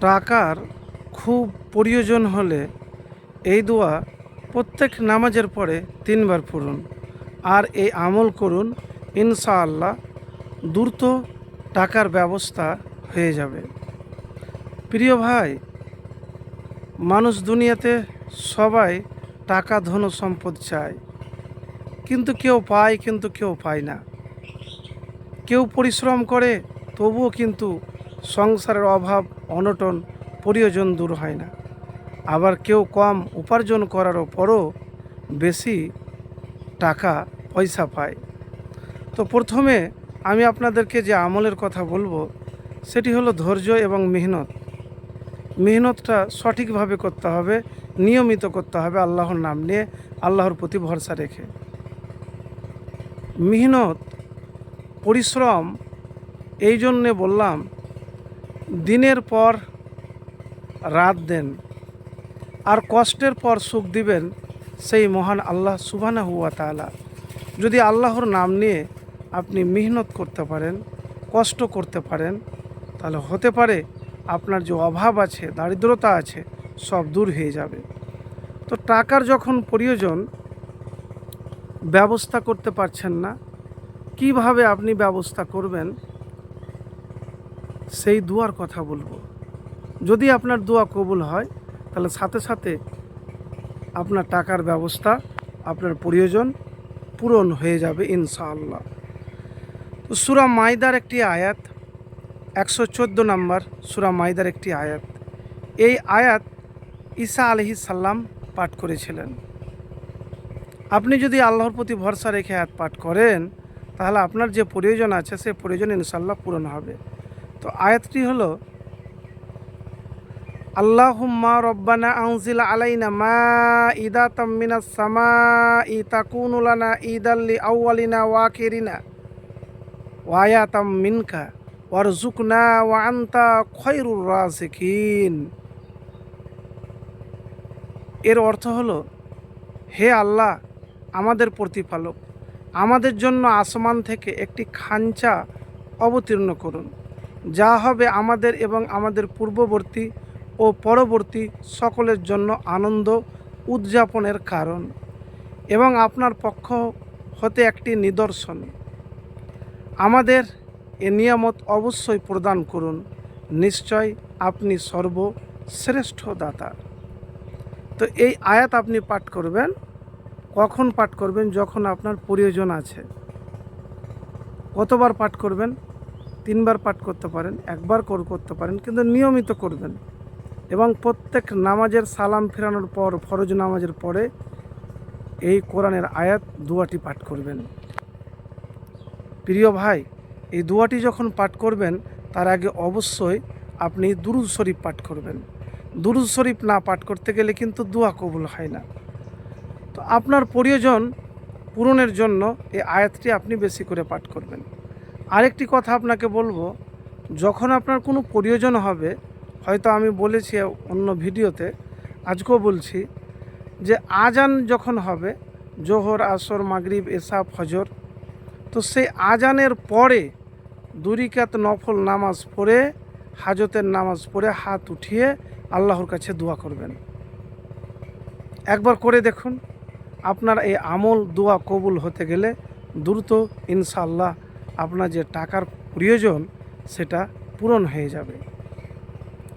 টাকার খুব প্রয়োজন হলে এই দোয়া প্রত্যেক নামাজের পরে 3 বার পড়ুন আর এই আমল করুন, ইনশাআল্লাহ দ্রুত টাকার ব্যবস্থা হয়ে যাবে। প্রিয় ভাই, মানুষ দুনিয়াতে সবাই টাকা ধন সম্পদ চায়, কিন্তু কেউ পায় কিন্তু কেউ পায় না। কেউ পরিশ্রম করে তবুও কিন্তু সংসারের অভাব অনটন প্রয়োজন দূর হয় না। আবার কেউ কম উপার্জন করারও পরও বেশি টাকা পয়সা পায়। তো প্রথমে আমি আপনাদেরকে যে আমলের কথা বলবো সেটি হলো ধৈর্য এবং মেহনতটা সঠিকভাবে করতে হবে, নিয়মিত করতে হবে, আল্লাহর নাম নিয়ে, আল্লাহর প্রতি ভরসা রেখে। মেহনত পরিশ্রম এই জন্যে বললাম, দিনের পর রাত দেন আর কষ্টের পর সুখ দিবেন সেই মহান আল্লাহ সুবহানাহু ওয়া তাআলা। যদি আল্লাহর নাম নিয়ে আপনি মেহনত করতে পারেন, কষ্ট করতে পারেন, তাহলে হতে পারে আপনার যে অভাব আছে, দারিদ্রতা আছে, সব দূর হয়ে যাবে। তো টাকার যখন প্রয়োজন, ব্যবস্থা করতে পারছেন না, কিভাবে আপনি ব্যবস্থা করবেন সেই দোয়ার কথা বলবো। যদি আপনার দোয়া কবুল হয় তাহলে সাথে সাথে আপনার টাকার ব্যবস্থা, আপনার প্রয়োজন পূরণ হয়ে যাবে ইনশাআল্লাহ। তো সূরা মাইদার একটি আয়াত, 114 নম্বর সূরা মাইদার একটি আয়াত। এই আয়াত ঈসা আলাইহিস সালাম পাঠ করেছিলেন। আপনি যদি আল্লাহর প্রতি ভরসা রেখে আয়াত পাঠ করেন তাহলে আপনার যে প্রয়োজন আছে সে প্রয়োজন ইনশাআল্লাহ পূরণ হবে। তো আয়াতটি হলো, আল্লাহুম্মা রব্বানা আনজিল আলাইনা মাইদাতাম মিনাস সামাই তাকুনু লানা ঈদাল লিআউয়ালিনা ওয়া আখিরিনা ওয়া আয়াতাম মিনকা ওয়ারযুকনা ওয়া আনতা খায়রুর রাযিকিন। এর অর্থ হলো, হে আল্লাহ আমাদের প্রতিপালক, আমাদের জন্য আসমান থেকে একটি খাঞ্চা অবতীর্ণ করুন, যা হবে আমাদের এবং আমাদের পূর্ববর্তী ও পরবর্তী সকলের জন্য আনন্দ উদযাপনের কারণ, এবং আপনার পক্ষ হতে একটি নিদর্শন। আমাদের এ নিয়ামত অবশ্যই প্রদান করুন, নিশ্চয় আপনি সর্বশ্রেষ্ঠ দাতা। তো এই আয়াত আপনি পাঠ করবেন, কখন পাঠ করবেন? যখন আপনার প্রয়োজন আছে। কতবার পাঠ করবেন? 3 বার পাঠ করতে পারেন, 1 বার করতে পারেন, কিন্তু নিয়মিত করবেন। এবং প্রত্যেক নামাজের সালাম ফেরানোর পর, ফরজ নামাজের পরে এই কোরআনের আয়াত দোয়াটি পাঠ করবেন। প্রিয় ভাই, এই দোয়াটি যখন পাঠ করবেন তার আগে অবশ্যই আপনি দুরূদ শরীফ পাঠ করবেন। দুরূদ শরীফ না পাঠ করতে গেলে কিন্তু দোয়া কবুল হয় না। তো আপনার প্রয়োজন পূরণের জন্য এই আয়াতটি আপনি বেশি করে পাঠ করবেন। আরেকটি কথা আপনাকে বলবো, যখন আপনার কোনো প্রয়োজন হবে, হয়তো আমি বলেছি অন্য ভিডিওতে, আজকেও বলছি, যে আজান যখন হবে, জোহর, আসর, মাগরিব, এশা, ফজর, তো সেই আজানের পরে 2 রাকাত নফল নামাজ পড়ে, হাজতের নামাজ পড়ে হাত উঠিয়ে আল্লাহর কাছে দোয়া করবেন। একবার করে দেখুন, আপনার এই আমল দোয়া কবুল হতে গেলে দ্রুত ইনশাআল্লাহ আপনার যে টাকার প্রয়োজন সেটা পূরণ হয়ে যাবে।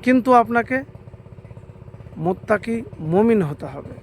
কিন্তু আপনাকে মুত্তাকি মুমিন হতে হবে।